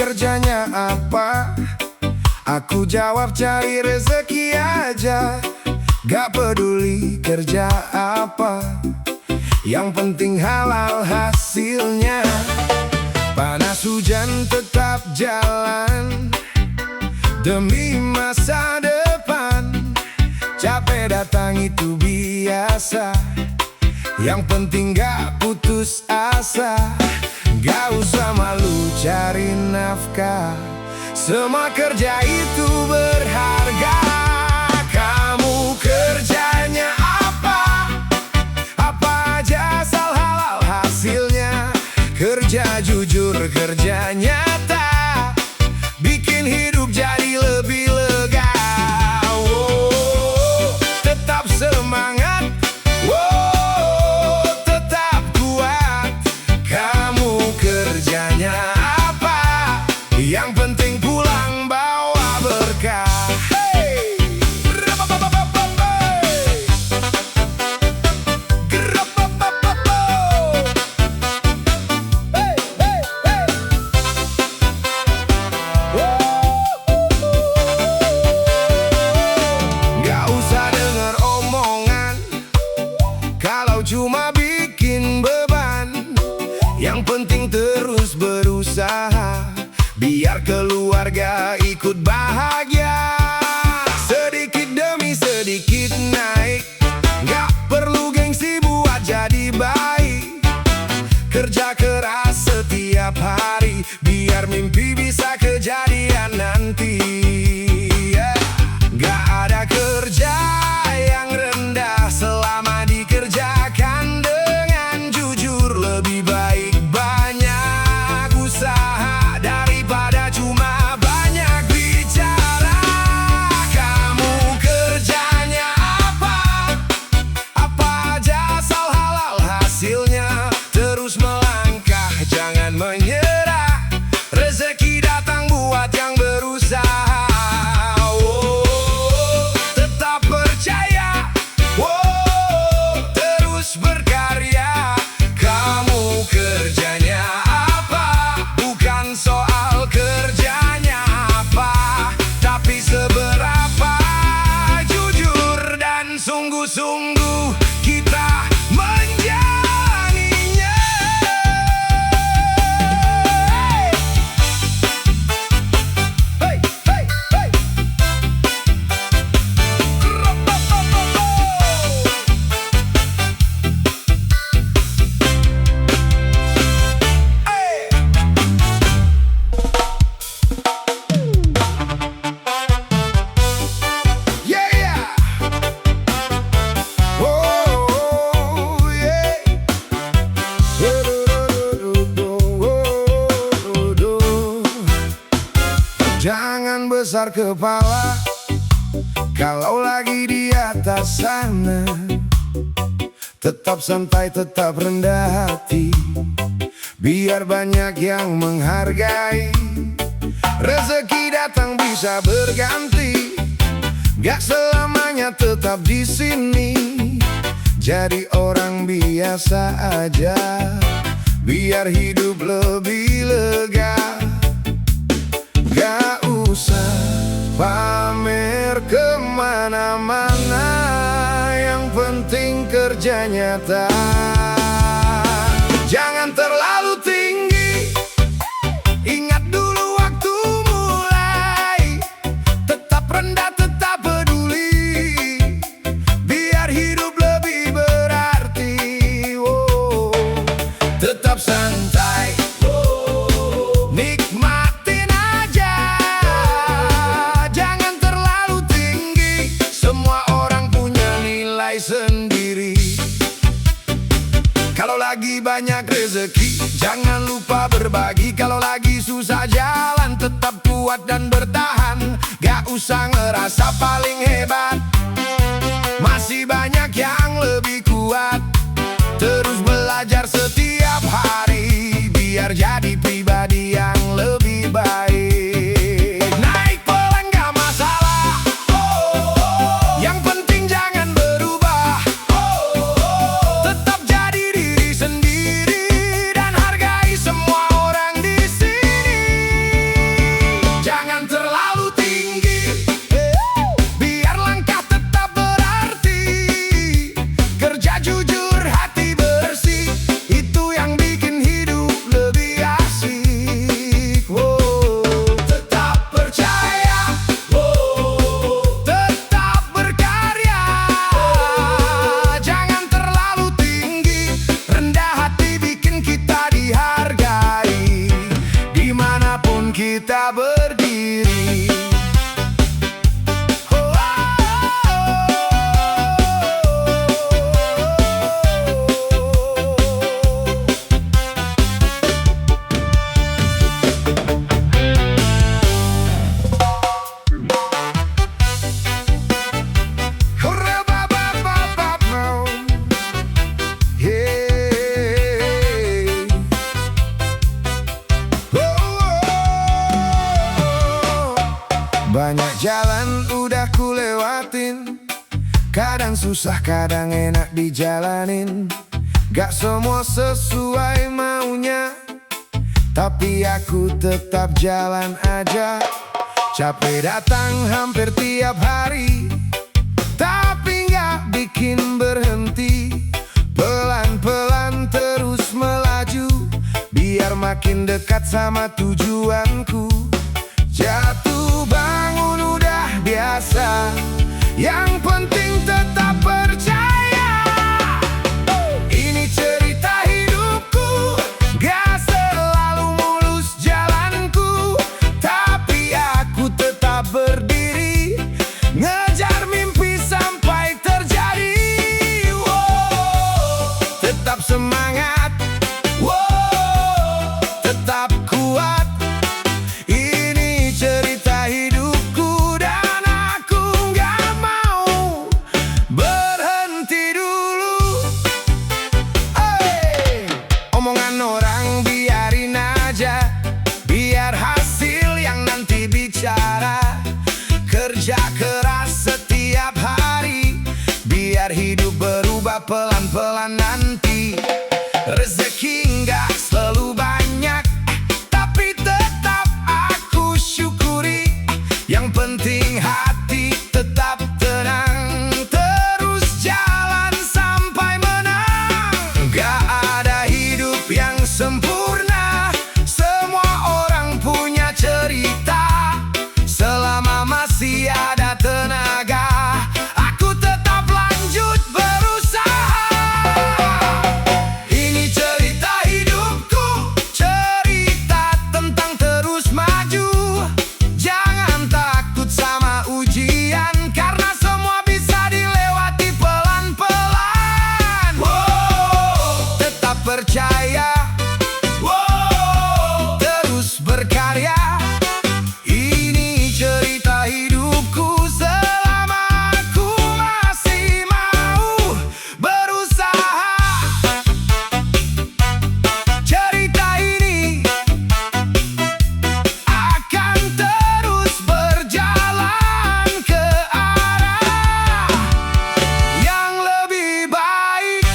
kerjanya apa? Aku jawab cari rezeki aja. Gak peduli kerja apa, yang penting halal hasilnya. Panas hujan tetap jalan demi masa depan. Capek datang itu biasa, yang penting gak putus asa. Gak usah malu cari nafkah, semua kerja itu berharga. Kamu kerjanya apa? Apa aja asal halal hasilnya. Kerja jujur, kerja nyata, bikin hidup jadi lebih lega. Oh, tetap semangat, oh, tetap kuat. Kamu kerjanya apa? Yang penting pulang bawa berkah. Cuma bikin beban, yang penting terus berusaha, biar keluarga ikut bahagia. Sedikit demi sedikit naik, gak perlu gengsi buat jadi baik. Kerja keras setiap hari, biar mimpi bisa kejadian nanti. Gak ada kerja yang rendah selama dikerjakan dengan jujur. Lebih baik banyak usaha daripada cuma banyak bicara. Kamu kerjanya apa? Apa aja asal halal hasilnya. Terus melangkah, jangan menyerah. Rezeki datang buat yang berusaha. Sungguh-sungguh kita menjalaninya. Hey, hey, hey. Jangan besar kepala kalau lagi di atas sana. Tetap santai, tetap rendah hati, biar banyak yang menghargai. Rezeki datang bisa berganti, gak selamanya tetap di sini. Jadi orang biasa aja, biar hidup lebih lega. Gak usah pamer kemana-mana, yang penting kerja nyata. Jangan terlalu tinggi, ingat dulu waktu mulai. Tetap rendah, tetap peduli, biar hidup lebih berarti. Oh, tetap santai, nikmatin aja. Jangan terlalu tinggi, semua orang punya nilai sendiri. Kalau lagi banyak rezeki, jangan lupa berbagi. Kalau lagi susah jalan, tetap kuat dan bertahan. Gak usah ngerasa paling hebat, masih banyak yang lebih kuat. Terus belajar setiap hari, biar jadi pribadi yang lebih baik. Naik pelan gak masalah, yang penting jangan berubah. Tetap jadi diri sendiri dan hargai semua orang di sini. cerita berdiri. Banyak jalan udah ku lewatin, kadang susah kadang enak dijalanin. Gak semua sesuai maunya, tapi aku tetap jalan aja. Capek datang hampir tiap hari, tapi gak bikin berhenti. Pelan-pelan terus melaju, biar makin dekat sama tujuanku. Jatuh bangun udah biasa, yang penting tetap percaya. Ini cerita hidupku, gak selalu mulus jalanku, tapi aku tetap berdiri, ngejar mimpi sampai terjadi. Tetap semangat, tetap kuat. Cerita hidupku dan aku gak mau berhenti dulu. Omongan orang biarin aja, biar hasil yang nanti bicara. Kerja keras setiap hari, biar hidup berubah pelan-pelan nanti. Rezeki gak selalu banyak, tapi tetap aku syukuri. Yang penting hati tetap tenang, terus jalan sampai menang. Gak ada hidup yang sempurna, semua orang punya cerita. Selama masih ada tenaga, aku tetap lanjut berusaha. Ini cerita hidupku, cerita tentang terus maju. Jangan takut sama ujian, karena semua bisa dilewati pelan-pelan. Tetap percaya, terus berkarya. Ini cerita hidupku, selama aku masih mau berusaha. Cerita ini akan terus berjalan ke arah yang lebih baik.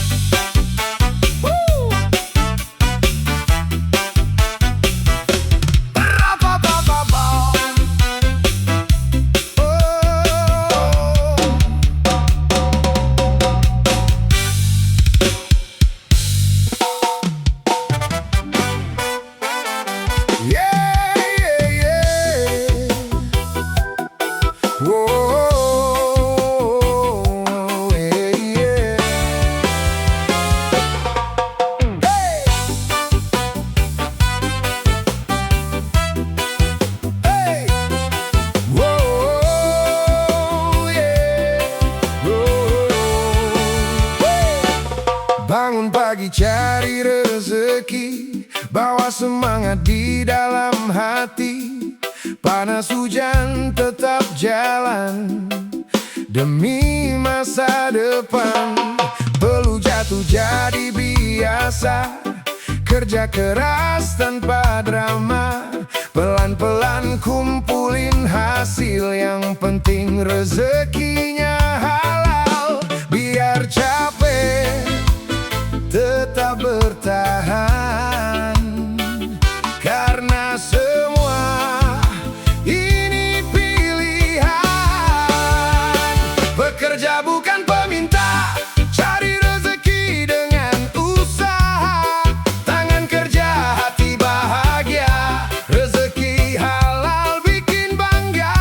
Bangun pagi cari rezeki, bawa semangat di dalam hati. Panas hujan tetap jalan, demi masa depan. Perlu jatuh jadi biasa, kerja keras tanpa drama. Pelan-pelan kumpulin hasil, yang penting rezekinya halal. Biar capek tetap bertahan, karena semua ini pilihan. Bekerja bukan peminta, cari rezeki dengan usaha. Tangan kerja, hati bahagia, rezeki halal bikin bangga.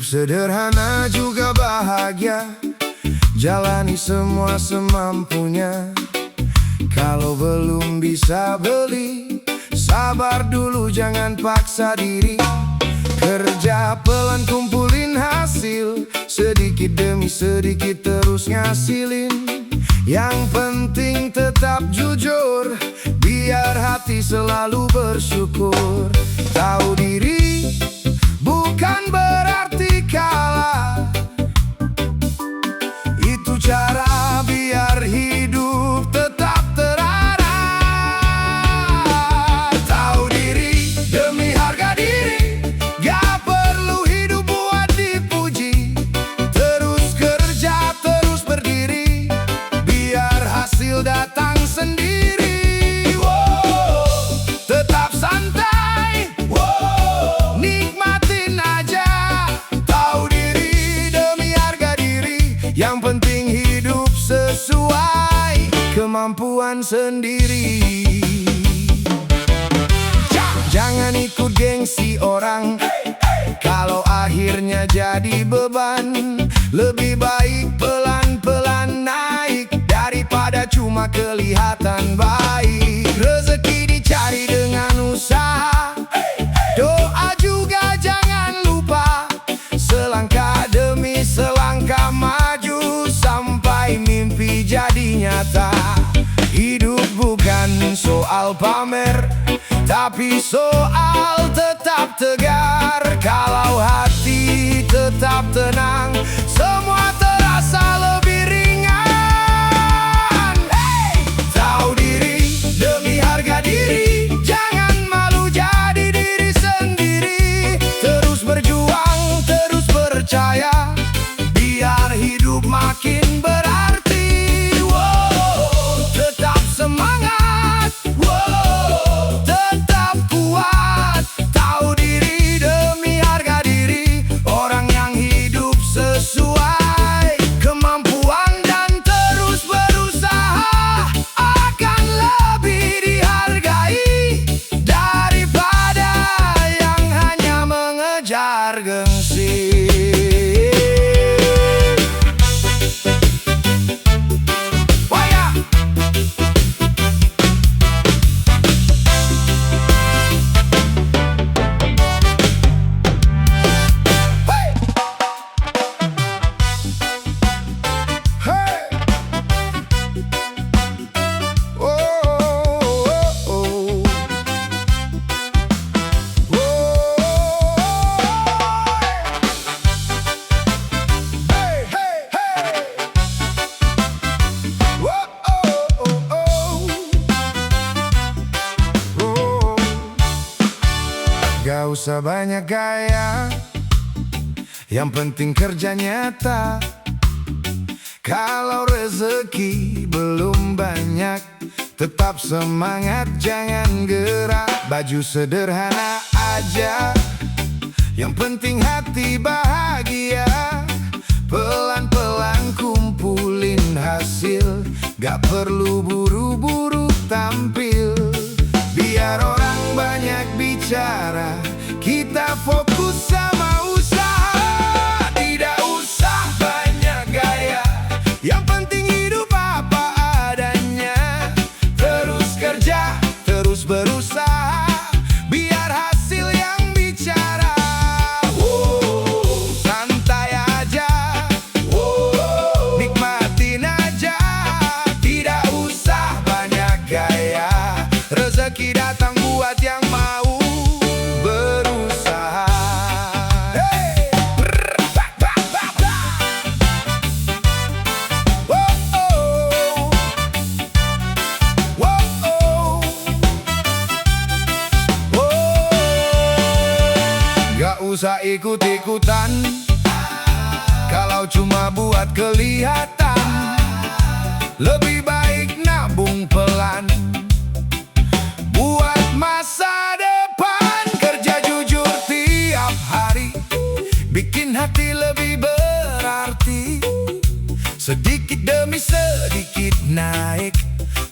Hidup sederhana juga bahagia, jalani semua semampunya. Kalau belum bisa beli, sabar dulu jangan paksa diri. Kerja pelan kumpulin hasil, sedikit demi sedikit terus ngasilin. Yang penting tetap jujur, biar hati selalu bersyukur. Tahu diri bukan berarti kalah, itu cara biar hidup tetap terarah. Tahu diri demi harga diri, gak perlu hidup buat dipuji. Terus kerja, terus berdiri, biar hasil datang sendiri. Tetap santai, nikmatin aja. Tahu diri demi harga diri, yang penting hidup sesuai kemampuan sendiri. Jangan ikut gengsi orang, kalau akhirnya jadi beban. Lebih baik pelan-pelan naik, daripada cuma kelihatan baik. Rezeki dicari dengan usaha, doa juga jangan lupa. Selangkah demi selangkah maju, sampai mimpi jadi nyata. Hidup bukan soal pamer, tapi soal tetap tegar. Kalau hati tetap tenang, semua terasa lebih ringan. Tahu diri demi harga diri, jangan malu jadi diri sendiri. Terus berjuang, terus percaya, biar hidup makin berarti. Tetap semangat, tetap kuat. Tahu diri demi harga diri, orang yang hidup sesuai kemampuan dan terus berusaha akan lebih dihargai daripada yang hanya mengejar gengsi. Gak usah banyak gaya, yang penting kerja nyata. Kalau rezeki belum banyak, tetap semangat jangan gerak. Baju sederhana aja, yang penting hati bahagia. Pelan-pelan kumpulin hasil, gak perlu buru-buru tampil. Biar orang banyak bicara, kita fokus sama usaha. Tidak usah banyak gaya, yang penting hidup apa adanya. Terus kerja, terus berusaha, biar hasil yang bicara. Santai aja, nikmatin aja. Tidak usah banyak gaya, rezeki datang buat yang mau berusaha. Gak usah ikut-ikutan, kalau cuma buat kelihatan. Lebih baik nabung pelan, buat masa depan. Kerja jujur tiap hari, bikin hati lebih berarti. Sedikit demi sedikit naik,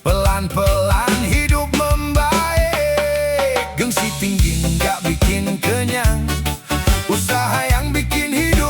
pelan-pelan hidup membaik. Gengsi tinggi nggak bikin kenyang, usaha yang bikin hidup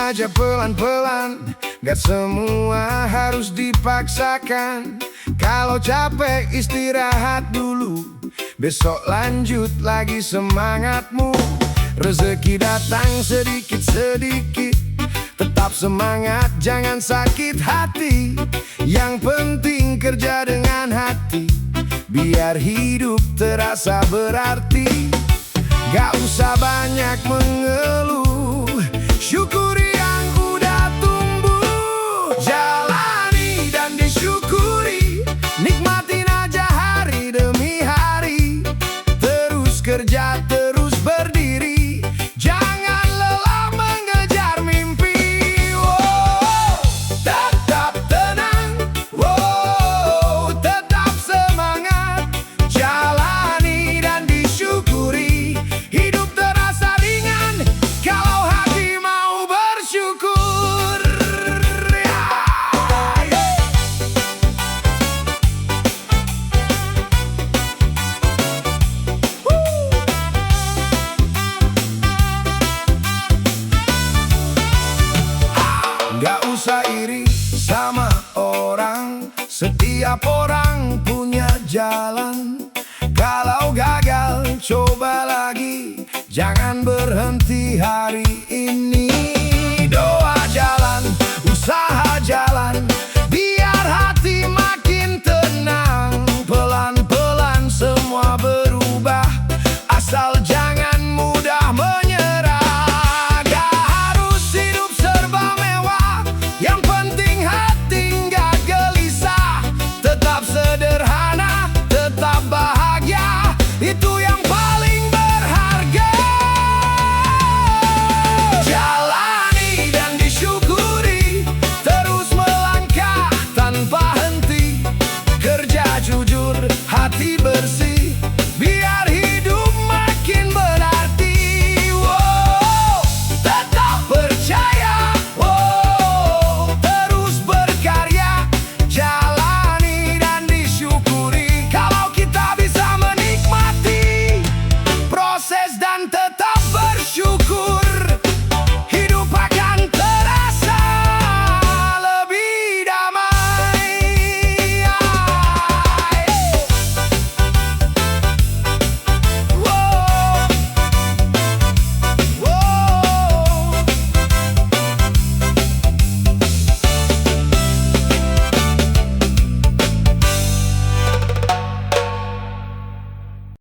aja pelan-pelan, gak semua harus dipaksakan. Kalau capek istirahat dulu, besok lanjut lagi semangatmu. Rezeki datang sedikit-sedikit, tetap semangat, jangan sakit hati. Yang penting kerja dengan hati, biar hidup terasa berarti. Gak usah banyak mengeluh, syukuri yang udah tumbuh. Jalani dan disyukuri, nikmatin aja hari demi hari. Terus kerja, terus berdiri, jangan lelah mengejar mimpi. Wow, tetap tenang, wow, tetap semangat. Jalani dan disyukuri, hidup terasa ringan kalau hati mau bersyukur. Gak usah iri sama orang, setiap orang punya jalan. Kalau gagal, coba lagi, jangan berhenti hari ini.